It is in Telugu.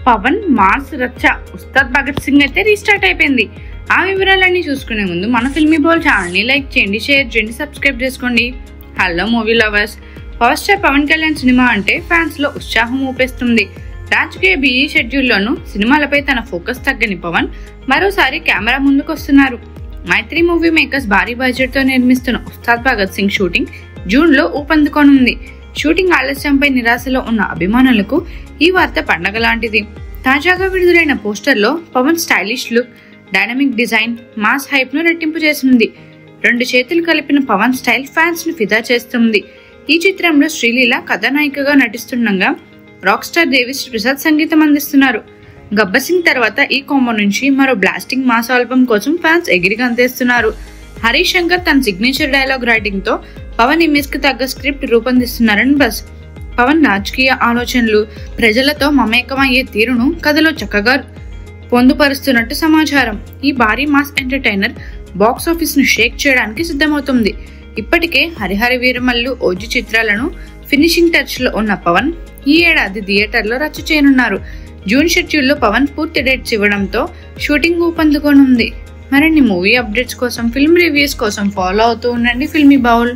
పవన్ మాస్ రచ్చ ఉస్తాద్ భగత్ సింగ్ అయితే రీస్టార్ట్ అయిపోయింది. ఆ వివరాలన్నీ చూసుకునే ముందు మన ఫిల్మీ బౌల్ ఛానల్ని లైక్ చేయండి, షేర్ చేయండి, సబ్స్క్రైబ్ చేసుకోండి. Hello movie lovers, power star Pawan Kalyan cinema అంటే ఫ్యాన్స్ లో ఉత్సాహం ఊపేస్తుంది. రాజకీయ బిజీ షెడ్యూల్లోనూ సినిమాలపై తన ఫోకస్ తగ్గని పవన్ మరోసారి కెమెరా ముందుకు వస్తున్నారు. మైత్రి మూవీ మేకర్స్ భారీ బడ్జెట్ తో నిర్మిస్తున్న ఉస్తాద్ భగత్ సింగ్ షూటింగ్ జూన్ లో ఊపందుకోనుంది. షూటింగ్ ఆలస్యంపై నిరాశలో ఉన్న అభిమానులకు ఈ వార్త పండగ లాంటిది. తాజాగా విడుదలైన పోస్టర్ లో Pawan stylish look, dynamic design mass hype ను రెట్టింపు చేసింది. 2 చేతులు కలిపిన పవన్ స్టైల్ ఫ్యాన్స్ ను ఫిదా చేస్తుంది. ఈ చిత్రంలో శ్రీలీల కథానాయికగా నటిస్తుండగా రాక్ స్టార్ దేవిశ్రీ ప్రసాద్ సంగీతం అందిస్తున్నారు. గబ్బర్ సింగ్ తర్వాత ఈ కాంబో నుంచి మరో బ్లాస్టింగ్ మాస్ ఆల్బమ్ కోసం ఫ్యాన్స్ ఎగిరిగంతేస్తున్నారు. హరీష్ శంకర్ తన సిగ్నేచర్ డైలాగ్ రైటింగ్ తో పవన్ ఇమేజ్ కి తగ్గ స్క్రిప్ట్ రూపొందిస్తున్నారని బస్. పవన్ రాజకీయ ఆలోచనలు, ప్రజలతో మమేకమయ్యే తీరును కథలో చక్కగా పొందుపరుస్తున్నట్టు సమాచారం. ఈ భారీ మాస్ ఎంటర్టైనర్ బాక్స్ ఆఫీస్ ను షేక్ చేయడానికి సిద్ధమవుతుంది. ఇప్పటికే హరిహర వీరమల్లు, ఓజీ చిత్రాలను ఫినిషింగ్ టచ్ లో ఉన్న పవన్ ఈ ఏడాది థియేటర్లో రచ్చ చేయనున్నారు. జూన్ షెడ్యూల్లో పవన్ పూర్తి డేట్స్ ఇవ్వడంతో షూటింగ్ ఊపందుకోనుంది. మరిన్ని మూవీ అప్డేట్స్ కోసం, ఫిల్మ్ రివ్యూస్ కోసం ఫాలో అవుతూ ఉండండి ఫిల్మీ బౌల్.